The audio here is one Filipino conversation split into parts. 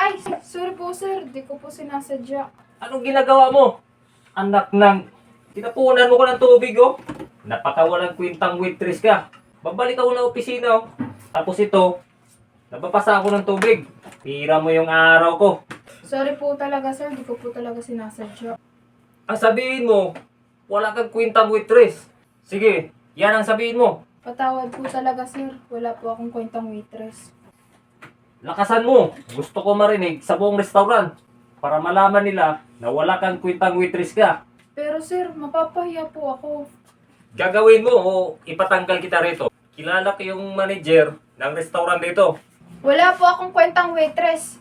Ay, sorry po sir. Di ko po sinasadya. Anong ginagawa mo? Anak ng... Tinapunan mo ko ng tubig, oh. Napakawalang kwintang waitress ka. Babalik ako ng opisina, oh. Tapos ito, nababasa ako ng tubig. Tira mo yung araw ko. Sorry po talaga sir. Di ko po talaga sinasadya. Ang sabihin mo, wala kang kwintang waitress. Sige, yan ang sabihin mo. Patawad po talaga sir. Wala po akong kwentang waitress. Lakasan mo. Gusto ko marinig sa buong restaurant para malaman nila na wala kang kwintang waitress ka. Pero sir, mapapahiya po ako. Gagawin mo o ipatanggal kita rito. Kilala ko yung manager ng restaurant dito. Wala po akong kwentang waitress.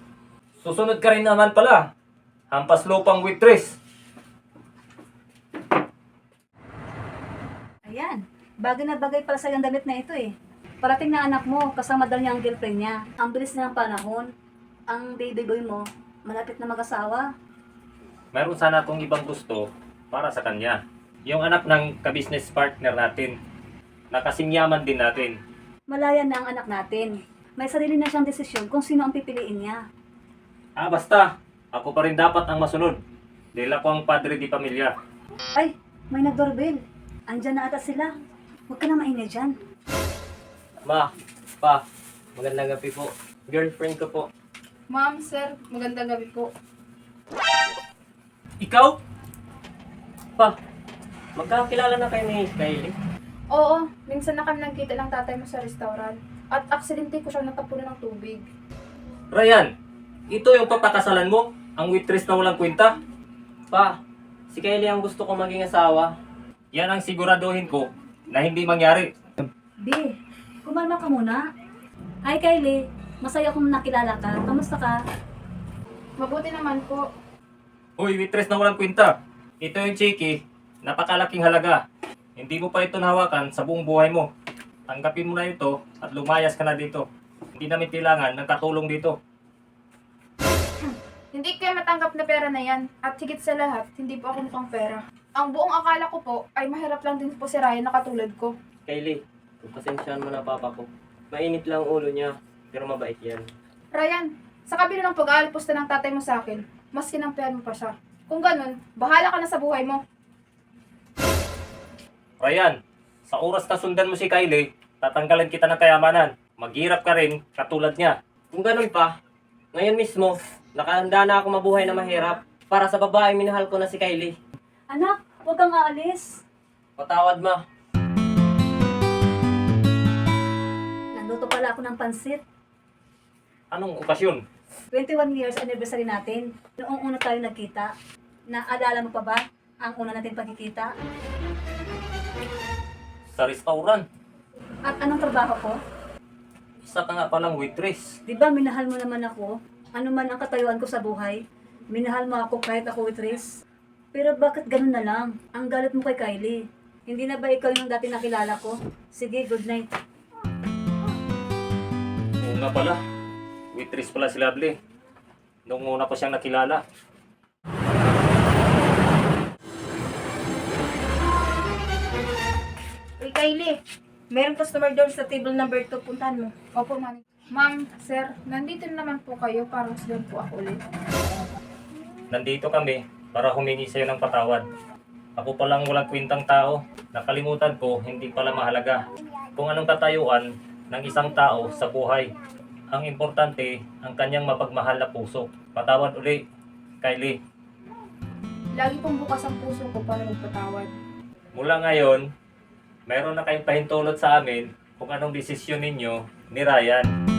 Susunod ka rin naman pala. Hampas lupang waitress. Ayan, bagay na bagay para sa yung damit na ito eh. Parating na anak mo, kasama dal niya ang girlfriend niya. Ang bilis na ng panahon, ang baby boy mo, malapit na mag-asawa. Meron sana akong ibang gusto para sa kanya. Yung anak ng ka-business partner natin. Nakasingyaman din natin. Malaya na ang anak natin. May sarili na siyang desisyon kung sino ang pipiliin niya. Basta. Ako pa rin dapat ang masunod. Dahil ako ang padre di pamilya. Ay, may nag-doorbell. Andyan na ata sila. Huwag ka na maingay dyan. Ma, pa, magandang gabi po. Girlfriend ko po. Ma'am, sir, magandang gabi po. Ikaw? Pa, magkakilala na kayo ni Kylie? Oo, minsan na kami nagkita ng tatay mo sa restaurant. At aksidente ko siyang natapunan ng tubig. Ryan, ito yung papakasalan mo? Ang waitress na walang kwenta? Pa, si Kylie ang gusto ko maging asawa. Yan ang siguraduhin ko na hindi mangyari. B, kumalma ka muna. Hi Kylie, masaya kong nakilala ka. Kamusta ka? Mabuti naman po. Uy, waitress na walang kwenta. Ito yung chiki, napakalaking halaga. Hindi mo pa ito nahawakan sa buong buhay mo. Tanggapin mo na ito at lumayas ka na dito. Hindi namin kailangan ng katulong dito. Hindi kayo matanggap na pera na yan. At higit sa lahat, hindi po ako mukhang pera. Ang buong akala ko po ay mahirap lang din po si Ryan na katulad ko. Kylie, pagpasensyahan mo na papa ko. Mainit lang ang ulo niya, pero mabait yan. Ryan, sa kabila ng pag-aalipusta ng tatay mo sa akin, mas kinampihan mo pa siya. Kung ganun, bahala ka na sa buhay mo. Ryan, sa oras na sundan mo si Kylie, tatanggalan kita ng kayamanan. Maghirap ka rin katulad niya. Kung ganun pa, ngayon mismo, nakahanda na ako mabuhay na mahirap para sa babaeng minahal ko na si Kylie. Anak, huwag kang aalis. Patawad ma. Nagluto pala ako ng pansit. Anong okasyon? 21 years anniversary natin. Noong una tayo nagkita. Naalala mo pa ba ang una natin pagkikita? Sa restaurant. At anong trabaho ko? Isa ka nga palang waitress. Di ba minahal mo naman ako? Ano man ang katayuan ko sa buhay, minahal mo ako kahit ako waitress. Pero bakit ganun na lang? Ang galit mo kay Kylie. Hindi na ba ikaw yung dati nakilala ko? Sige, good night. Oo nga pala. Waitress pala si Lovely. Noong una ko siyang nakilala. Uy, Kylie, meron customer doon sa table number 2. Puntahan mo. Opo, ma'am. Ma'am, sir, nandito naman po kayo para masdan po ako ulit. Nandito kami para humingi sa'yo ng patawad. Ako palang walang kwintang tao. Nakalimutan ko, hindi pala mahalaga kung anong katayuan ng isang tao sa buhay. Ang importante, ang kanyang mapagmahal na puso. Patawad uli, Kylie. Lagi pong bukas ang puso ko para magpatawad. Mula ngayon, mayroon na kayong pahintulot sa amin kung anong desisyon ninyo ni Ryan.